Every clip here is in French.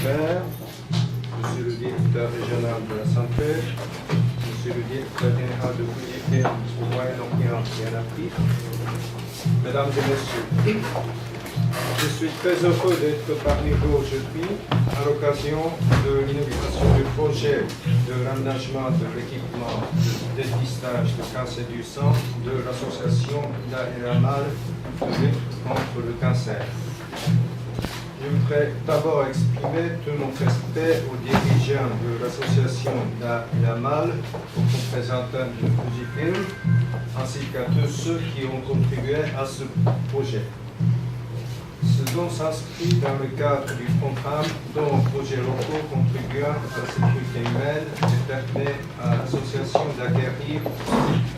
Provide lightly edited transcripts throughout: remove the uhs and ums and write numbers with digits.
Père, Monsieur le directeur régional de la santé, Monsieur le directeur général de Fujifilm au Moyen-Orient et en Afrique, Mesdames et Messieurs, je suis très heureux d'être parmi vous aujourd'hui à l'occasion de l'inauguration du projet de l'aménagement de l'équipement de dépistage de cancer du sang de l'association Ida-El-Amal de lutte contre le cancer. Je voudrais d'abord exprimer tout mon respect aux dirigeants de l'association Ida-El-Amal, aux représentants de Fujifilm, ainsi qu'à tous ceux qui ont contribué à ce projet. Ce don s'inscrit dans le cadre du programme dont projets locaux contribuant à la sécurité humaine et permet à l'association d'acquérir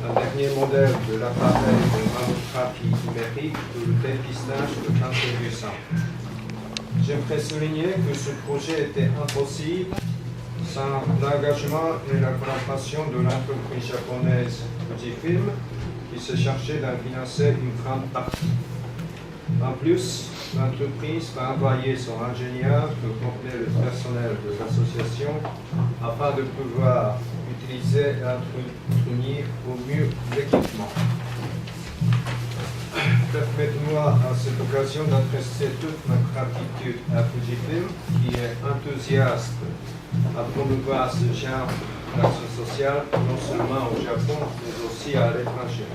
un dernier modèle de l'appareil de mammographie numérique de dépistage de cancer du sang. J'aimerais souligner que ce projet était impossible sans l'engagement et la collaboration de l'entreprise japonaise Fujifilm qui s'est chargée d'en financer une grande partie. En plus, l'entreprise va envoyer son ingénieur pour former le personnel de l'association afin de pouvoir utiliser et entretenir au mieux l'équipement. Permettez-moi à cette occasion d'adresser toute ma gratitude à Fujifilm qui est enthousiaste à promouvoir ce genre d'action sociale non seulement au Japon mais aussi à l'étranger.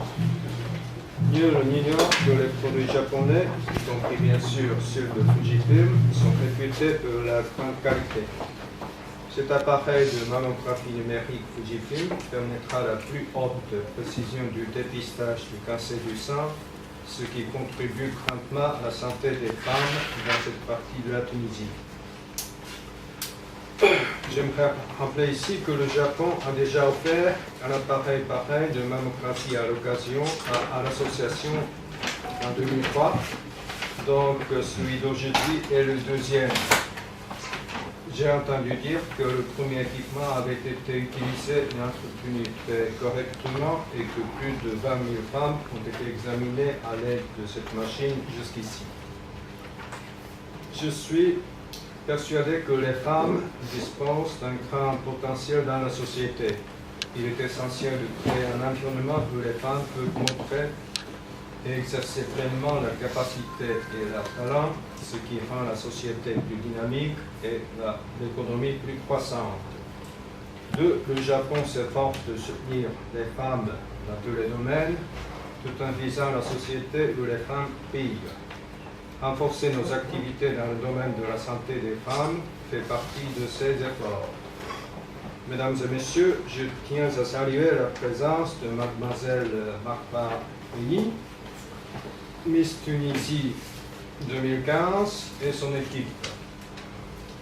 Nul n'ignore que les produits japonais, y compris bien sûr ceux de Fujifilm, sont réputés pour la grande qualité. Cet appareil de mammographie numérique Fujifilm permettra la plus haute précision du dépistage du cancer du sang, ce qui contribue grandement à la santé des femmes dans cette partie de la Tunisie. J'aimerais rappeler ici que le Japon a déjà offert un appareil pareil de mammographie à l'occasion à l'association en 2003. Donc celui d'aujourd'hui est le deuxième. J'ai entendu dire que le premier équipement avait été utilisé et entretenu très correctement et que plus de 20 000 femmes ont été examinées à l'aide de cette machine jusqu'ici. Je suis persuadé que les femmes disposent d'un grand potentiel dans la société. Il est essentiel de créer un environnement où les femmes peuvent montrer et exercer pleinement leur capacité et leur talent, ce qui rend la société plus dynamique et l'économie plus croissante. Deux, le Japon s'efforce de soutenir les femmes dans tous les domaines, tout en visant la société où les femmes brillent. Renforcer nos activités dans le domaine de la santé des femmes fait partie de ces efforts. Mesdames et messieurs, je tiens à saluer la présence de mademoiselle Marfa Eni, Miss Tunisie 2015 et son équipe.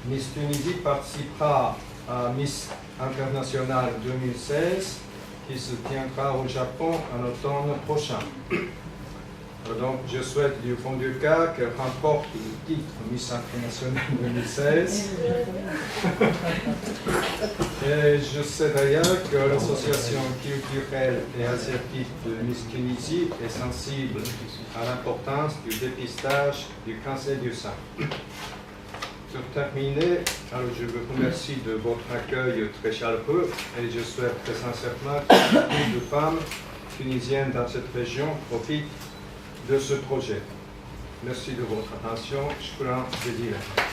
Miss Tunisie participera à Miss International 2016 qui se tiendra au Japon en automne prochain. Donc, je souhaite du fond du cœur qu'elle remporte le titre Miss International 2016. Et je sais d'ailleurs que l'association culturelle et asiatique de Miss Tunisie est sensible à l'importance du dépistage du cancer du sang. Pour terminer, alors je vous remercie de votre accueil très chaleureux et je souhaite très sincèrement que plus de femmes tunisiennes dans cette région profitent de ce projet. Merci de votre attention. Shukran, Jazila.